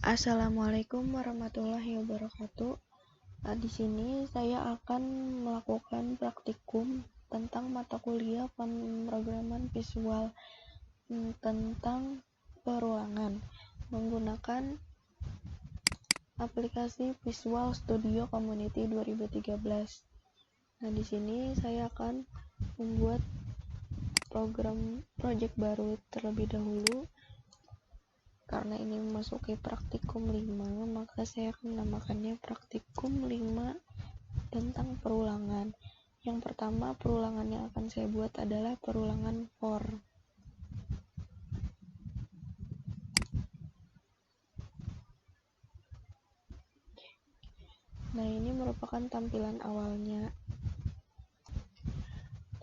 Assalamualaikum warahmatullahi wabarakatuh. Di sini saya akan melakukan praktikum tentang mata kuliah pemrograman visual tentang perulangan menggunakan aplikasi Visual Studio Community 2013. Di sini saya akan membuat project baru terlebih dahulu. Karena ini memasuki praktikum 5, maka saya akan menamakannya praktikum 5 tentang perulangan. Yang pertama, perulangan yang akan saya buat adalah perulangan for. Nah, ini merupakan tampilan awalnya.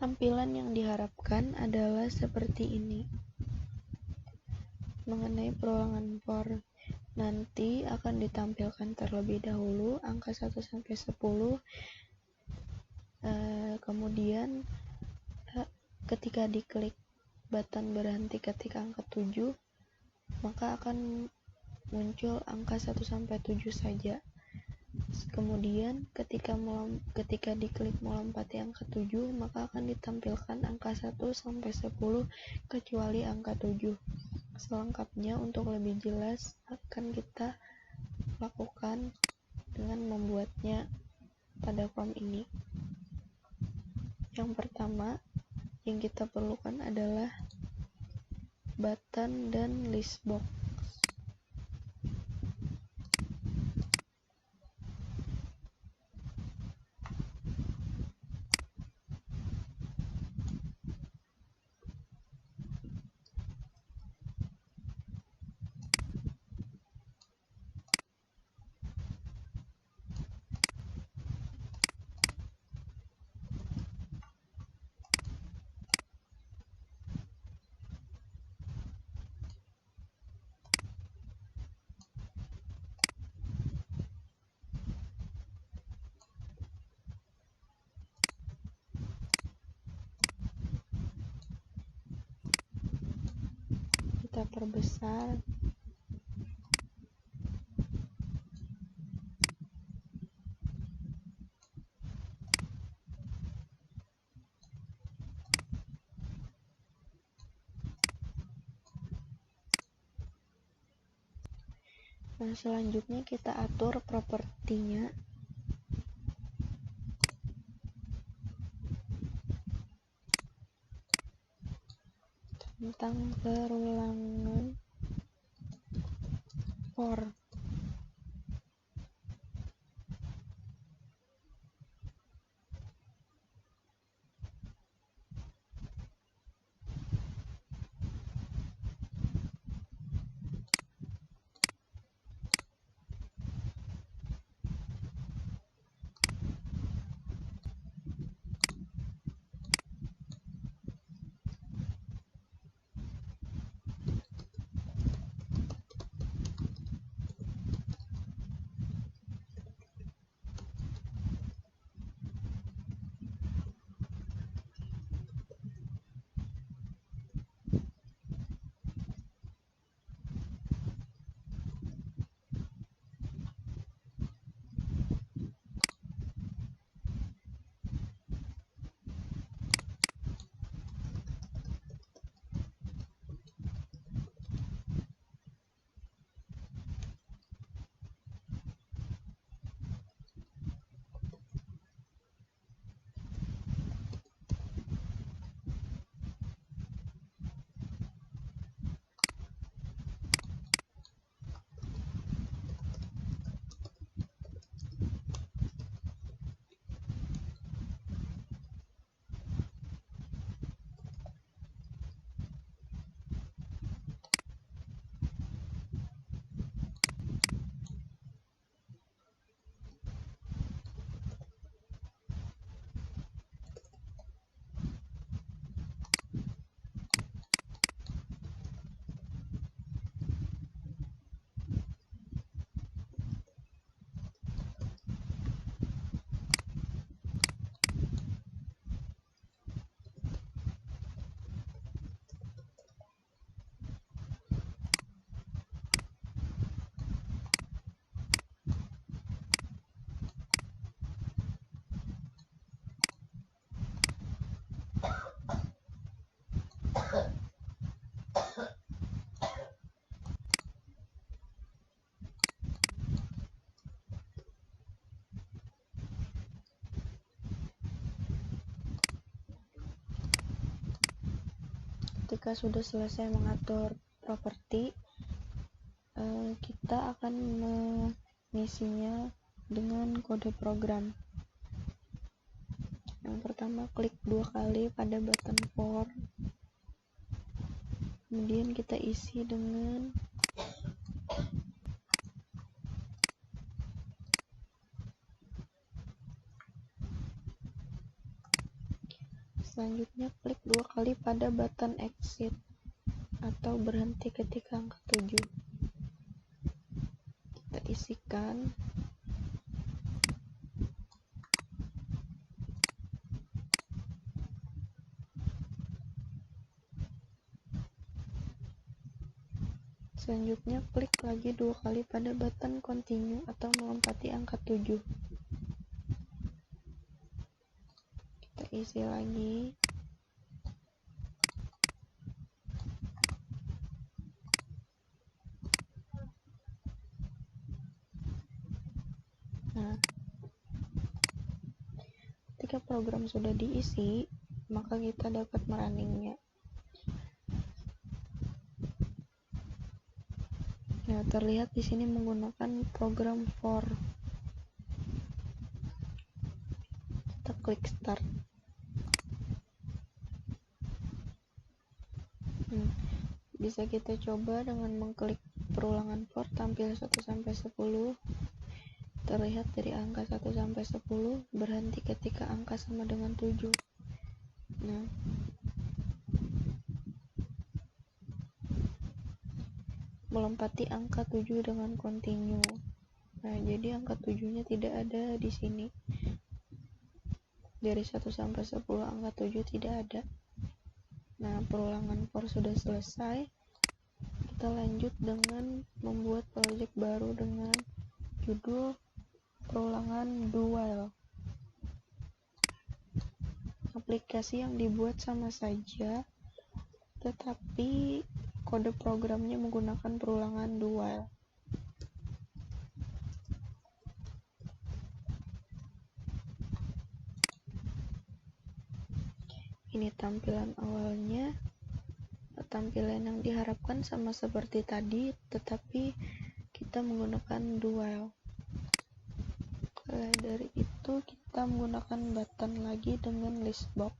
Tampilan yang diharapkan adalah seperti ini. Mengenai perulangan for, nanti akan ditampilkan terlebih dahulu angka 1-10, kemudian ketika diklik button berhenti ketika angka 7, maka akan muncul angka 1-7 saja. Kemudian ketika diklik melompati angka 7, maka akan ditampilkan angka 1-10 kecuali angka 7. Selengkapnya untuk lebih jelas akan kita lakukan dengan membuatnya pada form ini. Yang pertama yang kita perlukan adalah button dan list box. Kita perbesar. Nah, selanjutnya kita atur propertinya. Tentang perulangan for. ketika sudah selesai mengatur properti, kita akan mengisinya dengan kode program. Yang pertama, klik 2 kali pada button for, kemudian kita isi dengan selanjutnya klik 2 kali pada button exit atau berhenti ketika angka 7. Kita isikan. Selanjutnya klik lagi 2 kali pada button continue atau melompati angka 7. Kita isi lagi. Nah, ketika program sudah diisi, maka kita dapat merunningnya. Nah, terlihat di sini menggunakan program for. Kita klik start. Bisa kita coba dengan mengklik perulangan for tampil 1 sampai 10. Terlihat dari angka 1 sampai 10 berhenti ketika angka sama dengan 7. Nah, melompati angka 7 dengan continue. Nah, jadi angka 7-nya tidak ada di sini. Dari 1 sampai 10 angka 7 tidak ada. Nah, perulangan for sudah selesai. Kita lanjut dengan membuat project baru dengan judul perulangan do while. Aplikasi yang dibuat sama saja, tetapi kode programnya menggunakan perulangan do while. Ini tampilan awalnya. Tampilan yang diharapkan sama seperti tadi, tetapi kita menggunakan do while. Dari itu kita menggunakan button lagi dengan list box.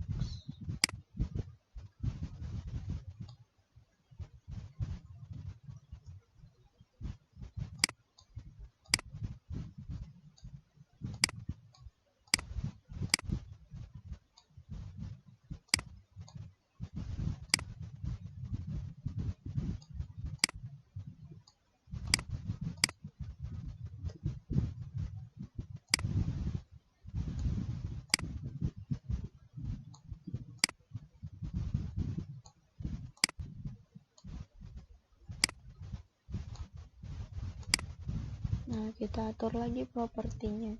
Nah, kita atur lagi propertinya.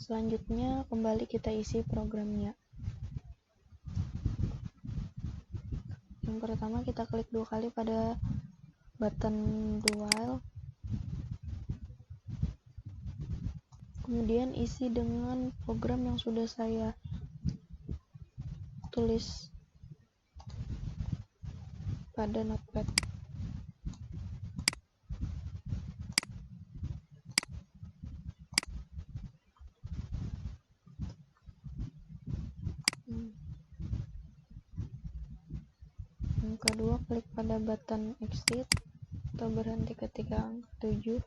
Selanjutnya kembali kita isi programnya. Yang pertama kita klik 2 kali pada button do while, kemudian isi dengan program yang sudah saya tulis pada notepad. Yang kedua, klik pada button exit atau berhenti ketika angka 7.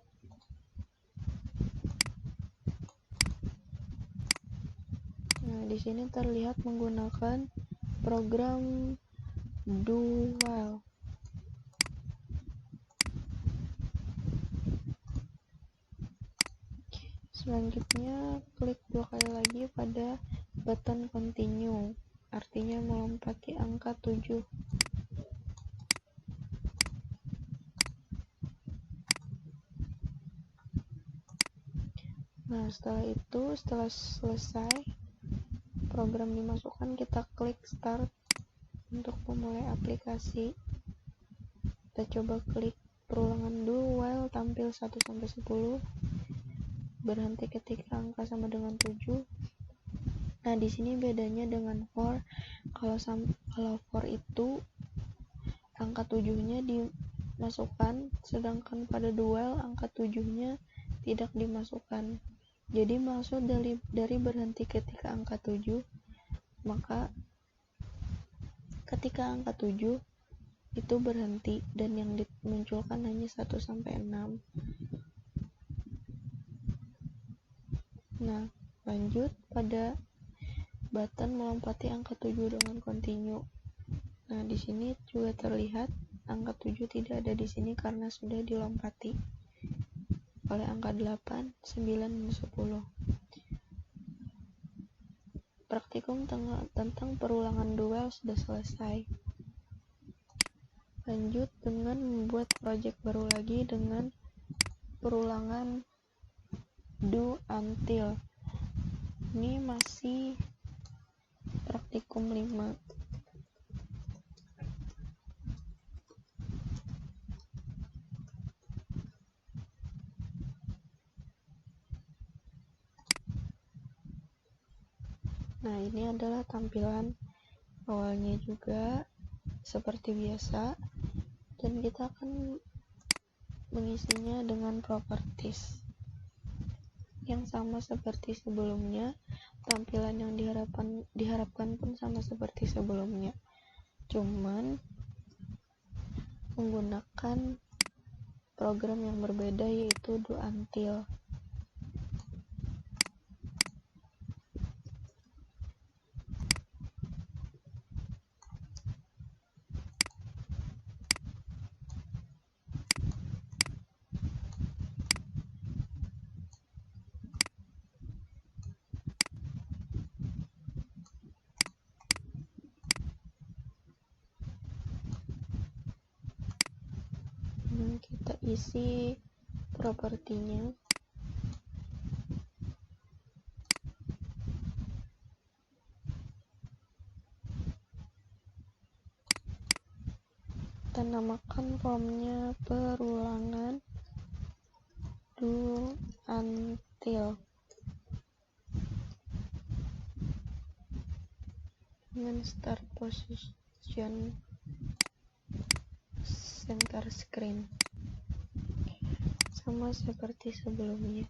Nah, di sini terlihat menggunakan program do while. Selanjutnya, klik 2 kali lagi pada button continue, artinya melompati angka 7. Nah, setelah selesai program dimasukkan, kita klik start untuk memulai aplikasi. Kita coba klik perulangan do while tampil 1-10, berhenti ketika angka sama dengan 7. Nah, di sini bedanya dengan for. Kalau for itu angka 7-nya dimasukkan, sedangkan pada do while angka 7-nya tidak dimasukkan. Jadi maksud dari berhenti ketika angka 7, maka ketika angka 7 itu berhenti dan yang dimunculkan hanya 1-6. Nah, lanjut pada button melompati angka 7 dengan continue. Nah, di sini juga terlihat angka 7 tidak ada di sini karena sudah dilompati oleh angka 8, 9, dan 10. Praktikum tentang perulangan do while sudah selesai. Lanjut dengan membuat project baru lagi dengan perulangan do until. Ini masih praktikum 5. Nah, ini adalah tampilan awalnya juga seperti biasa, dan kita akan mengisinya dengan properties yang sama seperti sebelumnya. Tampilan yang diharapkan pun sama seperti sebelumnya, cuman menggunakan program yang berbeda, yaitu do until. Kita isi propertinya. Kita namakan formnya perulangan do until dengan start position center screen, sama seperti sebelumnya.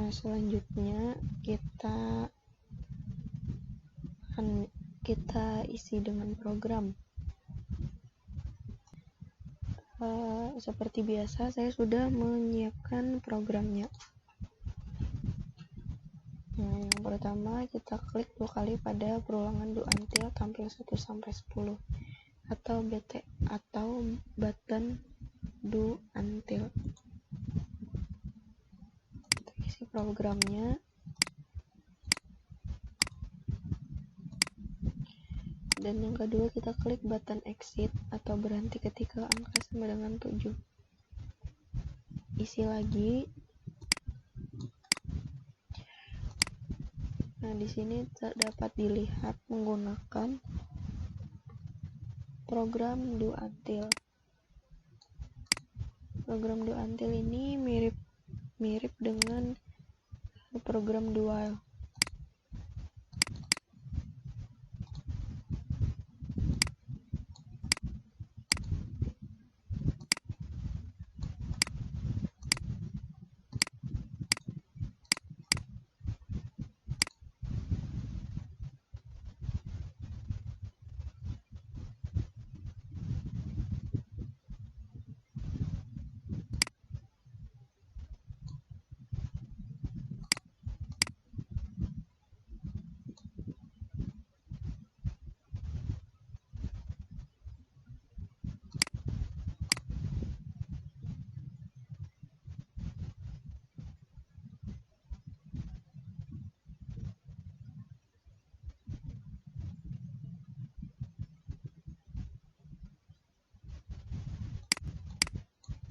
Nah, selanjutnya kita isi dengan program. Seperti biasa, saya sudah menyiapkan programnya. Nah, yang pertama kita klik 2 kali pada perulangan do until tampil 1-10 atau button do until. Kita isi programnya. Dan yang kedua kita klik button exit atau berhenti ketika angka sama dengan 7. Isi lagi. Nah, di sini dapat dilihat menggunakan program do until. Program do until ini mirip dengan program do while.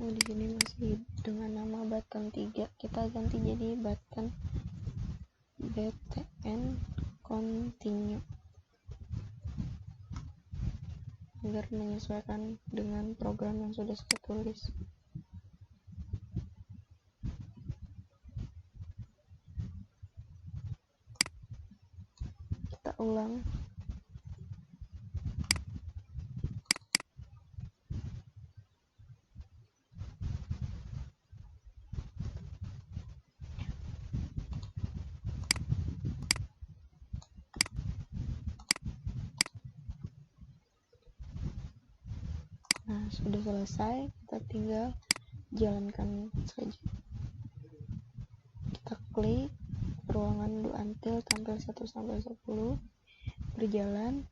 Nah, di sini masih dengan nama button 3, kita ganti jadi button btn continue agar menyesuaikan dengan program yang sudah saya tulis. Kita ulang. Nah, sudah selesai, kita tinggal jalankan saja. Kita klik ruangan do until tampil 1-10, berjalan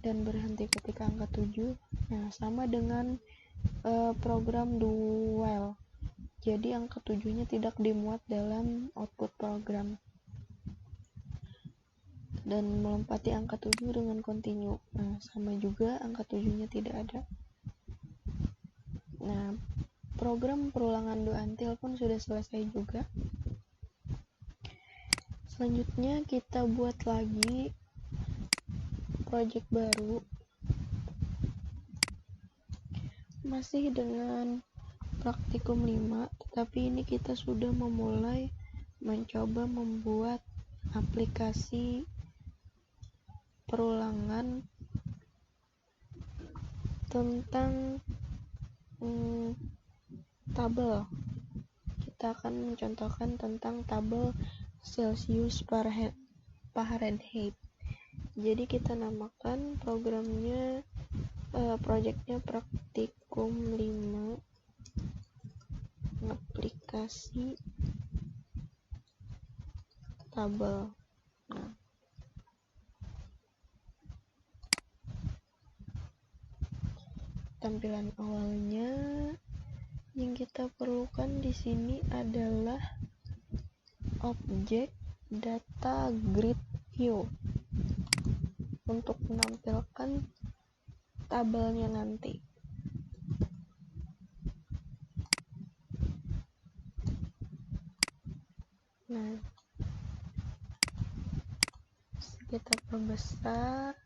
dan berhenti ketika angka 7. Nah, sama dengan program do while. Jadi angka 7-nya tidak dimuat dalam output program. Dan melompati angka 7 dengan continue. Nah, sama juga angka 7-nya tidak ada. Nah, program perulangan do until pun sudah selesai juga. Selanjutnya kita buat lagi project baru. Masih dengan praktikum 5, tetapi ini kita sudah memulai mencoba membuat aplikasi perulangan tentang tabel. Kita akan mencontohkan tentang tabel Celsius Fahrenheit. Jadi kita namakan programnya projectnya praktikum 5 aplikasi tabel. Nah, tampilan awalnya yang kita perlukan di sini adalah objek data grid view untuk menampilkan tabelnya nanti. Nah, kita perbesar.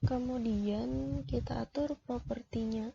Kemudian kita atur propertinya.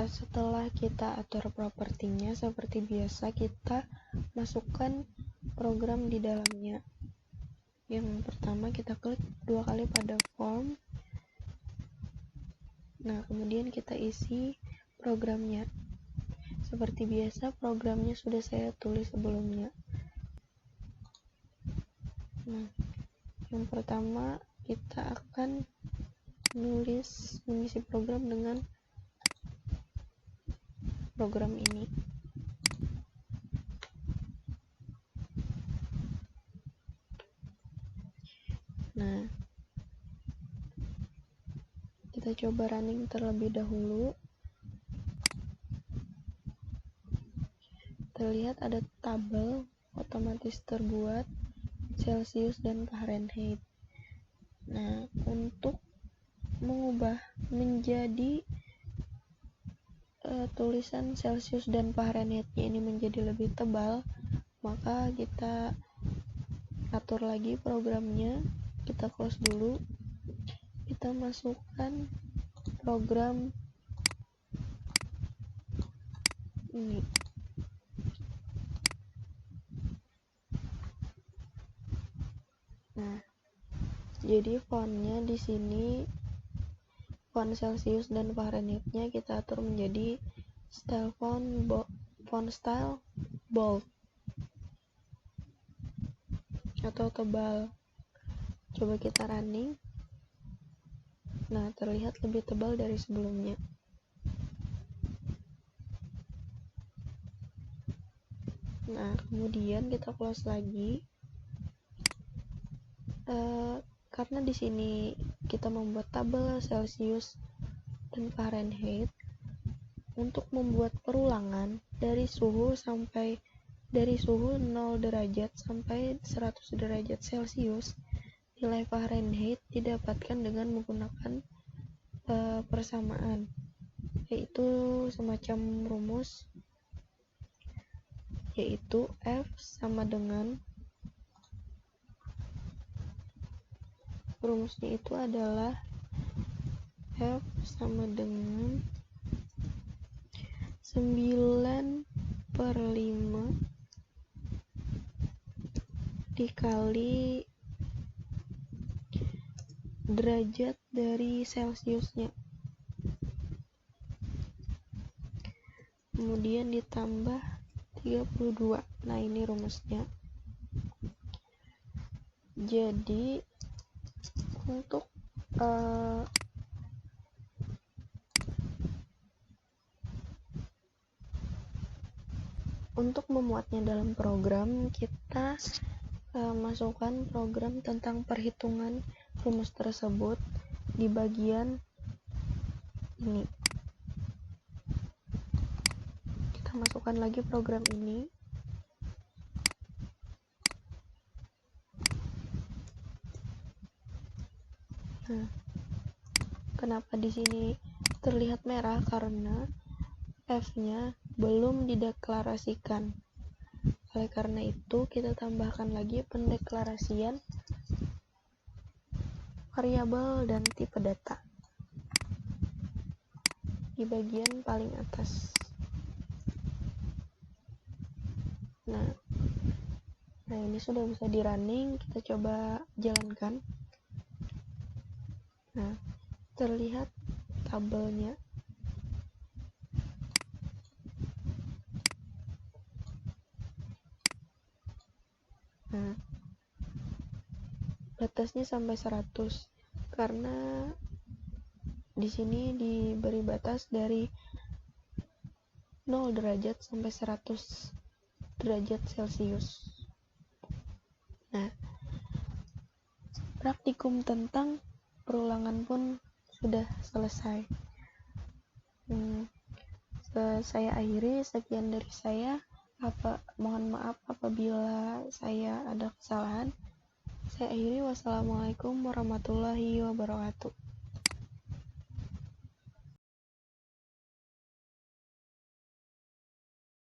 Setelah kita atur propertinya, seperti biasa kita masukkan program di dalamnya. Yang pertama kita klik 2 kali pada form. Nah, kemudian kita isi programnya. Seperti biasa, programnya sudah saya tulis sebelumnya. Nah, yang pertama kita akan mengisi program dengan program ini. Nah, kita coba running terlebih dahulu. Terlihat ada tabel otomatis terbuat Celsius dan Fahrenheit. Nah, untuk mengubah menjadi tulisan Celsius dan Fahrenheit-nya ini menjadi lebih tebal, maka kita atur lagi programnya, kita close dulu, kita masukkan program ini. Nah, jadi fontnya di sini, font Celsius dan Fahrenheit-nya kita atur menjadi font style bold atau tebal. Coba kita running. Nah, terlihat lebih tebal dari sebelumnya. Nah, kemudian kita close lagi. Karena di sini kita membuat tabel Celsius dan Fahrenheit, untuk membuat perulangan dari suhu 0 derajat sampai 100 derajat Celsius, nilai Fahrenheit didapatkan dengan menggunakan persamaan, yaitu semacam rumus, yaitu F sama dengan, rumusnya itu adalah F sama dengan 9/5 dikali derajat dari Celsiusnya, kemudian ditambah 32. Nah, ini rumusnya. Jadi untuk memuatnya dalam program, kita masukkan program tentang perhitungan rumus tersebut di bagian ini. Kita masukkan lagi program ini. Nah, kenapa di sini terlihat merah? Karena F-nya belum dideklarasikan. Oleh karena itu, kita tambahkan lagi pendeklarasian variabel dan tipe data di bagian paling atas. Nah, ini sudah bisa di running. Kita coba jalankan. Nah, terlihat tabelnya. Nah, batasnya sampai 100 karena di sini diberi batas dari 0 derajat sampai 100 derajat Celcius. Nah, praktikum tentang perulangan pun sudah selesai. Saya akhiri, sekian dari saya. Mohon maaf apabila saya ada kesalahan. Saya akhiri, wassalamualaikum warahmatullahi wabarakatuh.